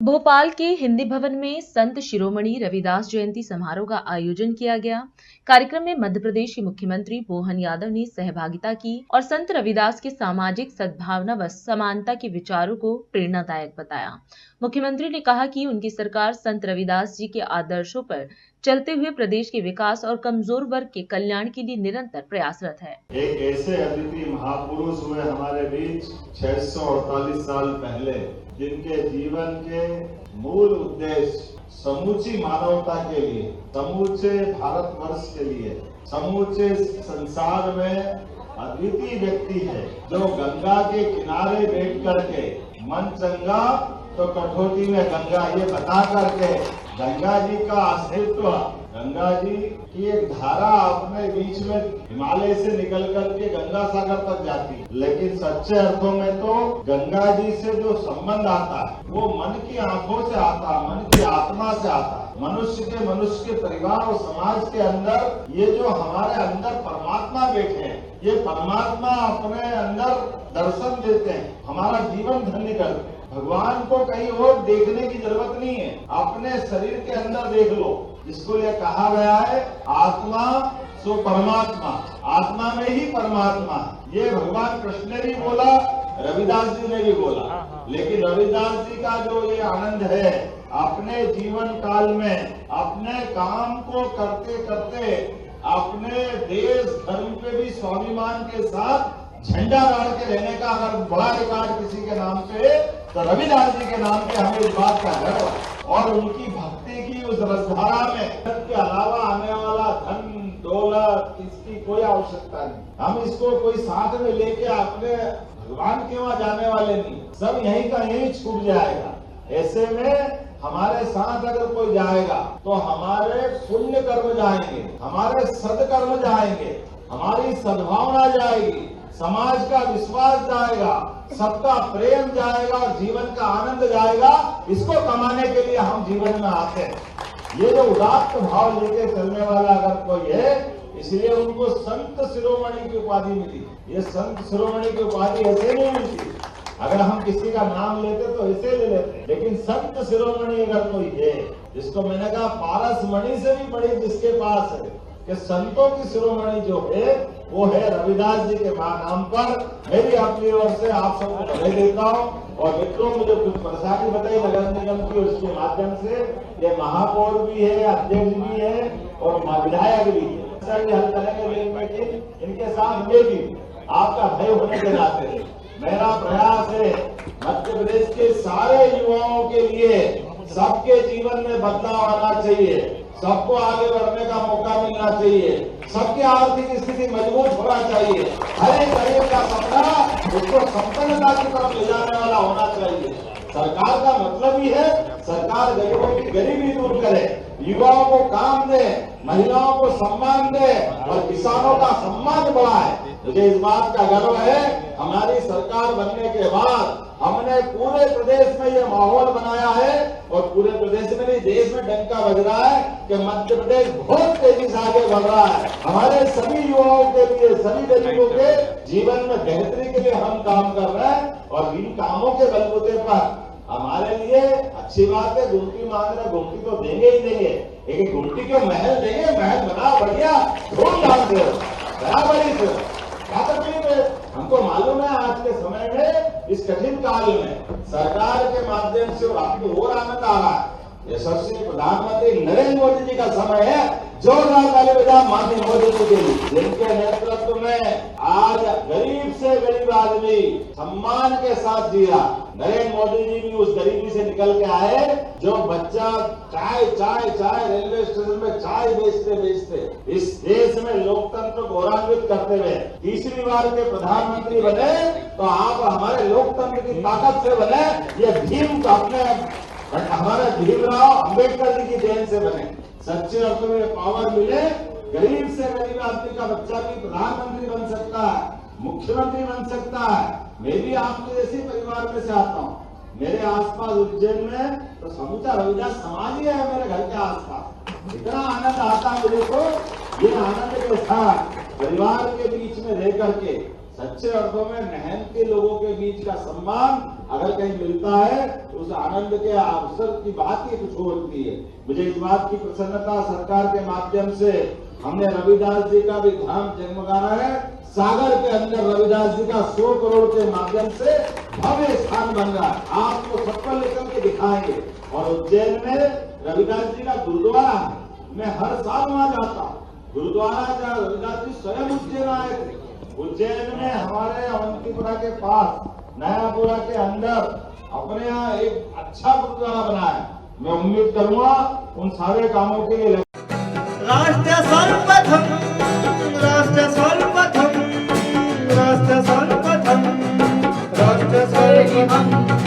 भोपाल के हिंदी भवन में संत शिरोमणि रविदास जयंती समारोह का आयोजन किया गया। कार्यक्रम में मध्य प्रदेश के मुख्यमंत्री मोहन यादव ने सहभागिता की और संत रविदास के सामाजिक सद्भावना व समानता के विचारों को प्रेरणादायक बताया। मुख्यमंत्री ने कहा कि उनकी सरकार संत रविदास जी के आदर्शों पर चलते हुए प्रदेश के विकास और कमजोर वर्ग के कल्याण के लिए निरंतर प्रयासरत है। एक ऐसे अद्वितीय महापुरुष हुए हमारे बीच 648 साल पहले, जिनके जीवन के मूल उद्देश्य समूची मानवता के लिए, समूचे भारतवर्ष के लिए, समूचे संसार में अद्वितीय व्यक्ति है, जो गंगा के किनारे बैठ करके मन चंगा तो कठौती में गंगा ये बता करके गंगा जी का अस्तित्व, गंगा जी की एक धारा अपने बीच में हिमालय से निकल करके गंगा सागर तक जाती है, लेकिन सच्चे अर्थों में तो गंगा जी से जो संबंध आता है वो मन की आंखों से आता है, मन की आत्मा से आता है। मनुष्य के परिवार और समाज के अंदर ये जो हमारे अंदर परमात्मा बैठे हैं, ये परमात्मा अपने अंदर दर्शन देते हैं, हमारा जीवन धन्य करते हैं। भगवान को कहीं और देखने की जरूरत नहीं है, अपने शरीर के अंदर देख लो। इसको ये कहा गया है आत्मा सो परमात्मा, आत्मा में ही परमात्मा। ये भगवान कृष्ण ने भी बोला, रविदास जी ने भी बोला। लेकिन रविदास जी का जो ये आनंद है, अपने जीवन काल में अपने काम को करते करते अपने देश धर्म पे भी स्वाभिमान के साथ झंडा गाड़ के रहने का अगर बड़ा रिकॉर्ड किसी के नाम पे, तो रविदास जी के नाम पे हमें इस बात का गर्व। और उनकी भक्ति की उस रसधारा में के अलावा आने वाला धन दौलत इसकी कोई आवश्यकता नहीं। हम इसको कोई साथ में लेके अपने भगवान के वहां जाने वाले नहीं, सब यहीं का यहीं छूट जाएगा। ऐसे में हमारे साथ अगर कोई जाएगा तो हमारे पुण्य कर्म जाएंगे, हमारे सदकर्म जाएंगे, हमारी सद्भावना जाएगी, समाज का विश्वास जाएगा, सबका प्रेम जाएगा और जीवन का आनंद जाएगा। इसको कमाने के लिए हम जीवन में आते हैं। ये जो उदात्त भाव लेके चलने वाला अगर कोई है, इसलिए उनको संत शिरोमणि की उपाधि मिली। ये संत शिरोमणि की उपाधि ऐसे नहीं मिलती, अगर हम किसी का नाम लेते तो ऐसे ले लेते, लेकिन संत शिरोमणि अगर कोई है, जिसको मैंने कहा पारस मणि से भी बड़ी जिसके पास है, कि संतों की शिरोमणि जो है वो है रविदास जी के नाम पर। मेरी अपनी ओर से आप सबको बधाई देता हूँ। और मित्रों, मुझे कुछ परेशानी बताई नगर निगम की, उसके माध्यम से ये महापौर भी है, अध्यक्ष भी है और विधायक भी है। हल करेंगे इनके साथ ये भी आपका भय होने के नाते मेरा प्रयास है मध्य प्रदेश के सारे युवाओं के लिए सबके जीवन में बदलाव आना चाहिए, सबको आगे बढ़ने का मौका मिलना चाहिए, सबकी आर्थिक स्थिति मजबूत होना चाहिए, हर एक गरीब का सपना उसको संपन्नता की तरफ ले जाने वाला होना चाहिए। सरकार का मतलब ही है सरकार गरीबों की गरीबी दूर करे, युवाओं को काम दे, महिलाओं को सम्मान दे और किसानों का सम्मान बढ़ाए। मुझे इस बात का गर्व है, हमारी सरकार बनने के बाद हमने पूरे प्रदेश में ये माहौल बनाया है और पूरे प्रदेश में नहीं देश में डंका बज रहा है कि मध्य प्रदेश बहुत तेजी से आगे बढ़ रहा है। हमारे सभी युवाओं के लिए, सभी गरीबों के जीवन में बेहतरी के लिए हम काम कर रहे हैं और इन कामों के बलबूते पर हमारे लिए अच्छी बात है। गुमटी मांग रहे, गुमटी तो देंगे ही देंगे, लेकिन गुमटी के महल देंगे, महल बना बढ़िया धूमधाम से बराबरी से। क्या तकलीफ है? हमको मालूम है आज के समय में, इस कठिन काल में सरकार के माध्यम से आपको और आनंद आ रहा है। यशस्वी प्रधानमंत्री नरेंद्र मोदी जी का समय है, जोरदार ताली बजाओ माननीय मोदी जी के लिए, जिनके नेतृत्व में आज गरीब से गरीब आदमी सम्मान के साथ जी रहा। नरेंद्र मोदी जी भी उस गरीबी से निकल के आए, जो बच्चा चाय चाय चाय रेलवे स्टेशन में चाय बेचते इस देश में लोकतंत्र को गौरवान्वित करते हुए तीसरी बार के प्रधानमंत्री बने, तो आप हमारे लोकतंत्र की ताकत से बने। ये भीम का अपने हमारे भीमराव अंबेडकर जी की देन से बने। सच्चे अर्थों में पावर मिले, गरीब से गरीब आदमी का बच्चा भी प्रधानमंत्री बन सकता है, मुख्यमंत्री बन सकता है। मैं भी आपके जैसे परिवार में से आता हूँ। मेरे आसपास उज्जैन में तो समूचा रविदास समाज ही है मेरे घर के आसपास। इतना आनंद आता है मुझे, तो ये आनंद के साथ परिवार के बीच में रह करके सच्चे अर्थों में महंत के लोगों के बीच का सम्मान अगर कहीं मिलता है तो उस आनंद के अवसर की बात ही कुछ होती है। मुझे इस बात की प्रसन्नता सरकार के माध्यम से हमने रविदास जी का भी धाम जगमगाना है। सागर के अंदर रविदास जी का 100 करोड़ के माध्यम से भव्य स्थान बन रहा है। आपको सबको लेकर के दिखाएंगे। और उज्जैन में रविदास जी का गुरुद्वारा है। मैं हर साल वहां जाता हूँ। गुरुद्वारा का रविदास जी स्वयं उज्जैन आए थे। उज्जैन में हमारे अवंतीपुरा के पास नयापुरा के अंदर अपने यहाँ एक अच्छा गुरुद्वारा बना है। मैं उम्मीद करूंगा उन सारे कामों के लिए राष्ट्र सर्वप्रथम राष्ट्र सर्व